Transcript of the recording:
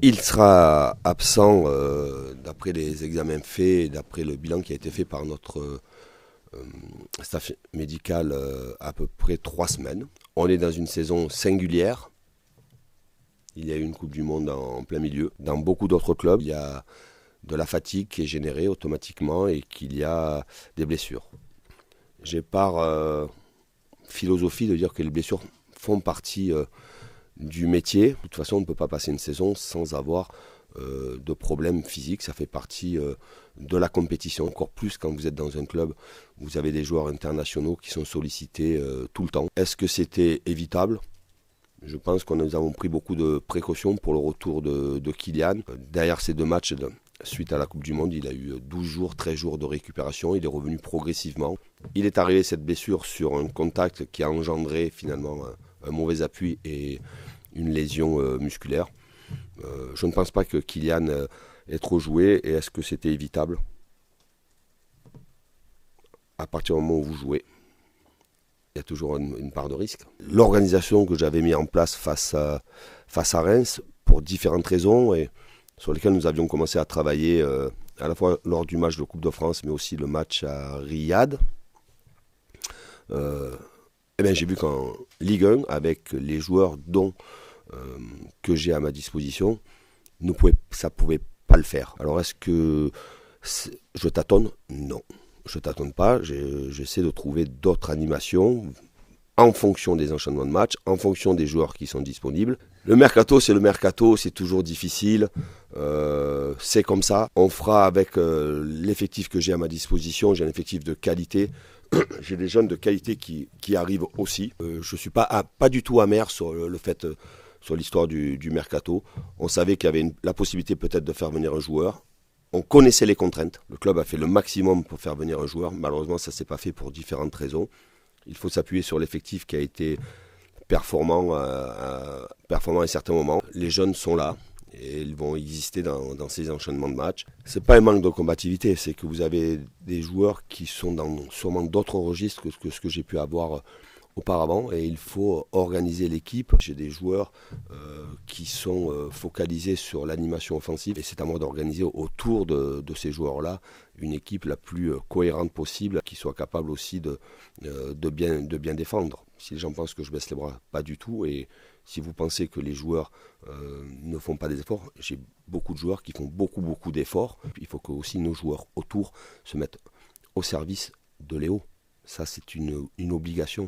Il sera absent d'après les examens faits et d'après le bilan qui a été fait par notre staff médical à peu près 3 semaines. On est dans une saison singulière. Il y a eu une Coupe du Monde en plein milieu. Dans beaucoup d'autres clubs, il y a de la fatigue qui est générée automatiquement et qu'il y a des blessures. J'ai par philosophie de dire que les blessures font partie du métier. De toute façon, on ne peut pas passer une saison sans avoir de problèmes physiques. Ça fait partie de la compétition. Encore plus quand vous êtes dans un club où vous avez des joueurs internationaux qui sont sollicités tout le temps. Est-ce que c'était évitable ? Je pense que nous avons pris beaucoup de précautions pour le retour de Kylian. Derrière ces 2 matchs, suite à la Coupe du Monde, il a eu 12 jours, 13 jours de récupération. Il est revenu progressivement. Il est arrivé cette blessure sur un contact qui a engendré finalement un mauvais appui et une lésion musculaire. Je ne pense pas que Kylian ait trop joué. Et est-ce que c'était évitable ? À partir du moment où vous jouez, il y a toujours une part de risque. L'organisation que j'avais mis en place face à Reims, pour différentes raisons, et sur lesquelles nous avions commencé à travailler à la fois lors du match de Coupe de France, mais aussi le match à Riyad, j'ai vu qu'en Ligue 1, avec les joueurs que j'ai à ma disposition, ça ne pouvait pas le faire. Alors est-ce que je tâtonne ? Non. Je ne tâtonne pas, j'essaie de trouver d'autres animations en fonction des enchaînements de matchs, en fonction des joueurs qui sont disponibles. Le mercato, c'est toujours difficile, c'est comme ça. On fera avec l'effectif que j'ai à ma disposition, j'ai un effectif de qualité, j'ai des jeunes de qualité qui arrivent aussi. Je ne suis pas du tout amer sur le fait, sur l'histoire du mercato. On savait qu'il y avait la possibilité peut-être de faire venir un joueur. On connaissait les contraintes. Le club a fait le maximum pour faire venir un joueur. Malheureusement, ça ne s'est pas fait pour différentes raisons. Il faut s'appuyer sur l'effectif qui a été performant à un certain moment. Les jeunes sont là et ils vont exister dans ces enchaînements de matchs. Ce n'est pas un manque de combativité, c'est que vous avez des joueurs qui sont dans sûrement d'autres registres que ce que j'ai pu avoir auparavant, et il faut organiser l'équipe. J'ai des joueurs qui sont focalisés sur l'animation offensive, et c'est à moi d'organiser autour de ces joueurs-là une équipe la plus cohérente possible, qui soit capable aussi de bien défendre. Si les gens pensent que je baisse les bras, pas du tout, et si vous pensez que les joueurs ne font pas des efforts, j'ai beaucoup de joueurs qui font beaucoup d'efforts. Il faut que aussi nos joueurs autour se mettent au service de Léo. Ça, c'est une obligation.